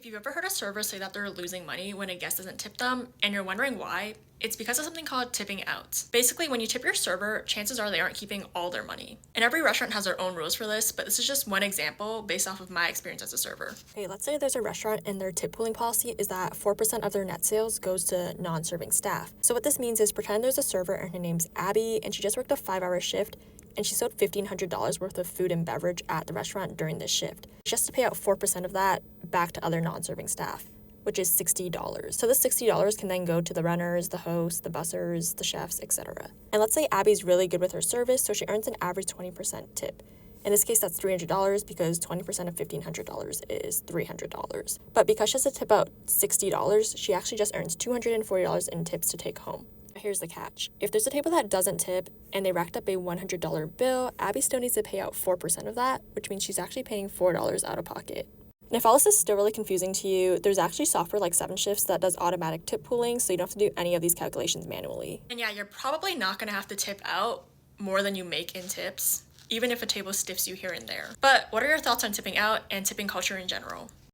If you've ever heard a server say that they're losing money when a guest doesn't tip them, and you're wondering why, it's because of something called tipping out. Basically, when you tip your server, chances are they aren't keeping all their money. And every restaurant has their own rules for this, but this is just one example based off of my experience as a server. Okay, let's say there's a restaurant and their tip pooling policy is that 4% of their net sales goes to non-serving staff. So what this means is pretend there's a server and her name's Abby and she just worked a 5-hour shift and she sold $1,500 worth of food and beverage at the restaurant during this shift. She has to pay out 4% of that back to other non-serving staff, which is $60. So this $60 can then go to the runners, the hosts, the bussers, the chefs, etc. And let's say Abby's really good with her service, so she earns an average 20% tip. In this case, that's $300 because 20% of $1,500 is $300. But because she has to tip out $60, she actually just earns $240 in tips to take home. Here's the catch. If there's a table that doesn't tip and they racked up a $100 bill, Abby still needs to pay out 4% of that, which means she's actually paying $4 out of pocket. And if all this is still really confusing to you, there's actually software like 7Shifts that does automatic tip pooling, so you don't have to do any of these calculations manually. And yeah, you're probably not gonna have to tip out more than you make in tips, even if a table stiffs you here and there. But what are your thoughts on tipping out and tipping culture in general?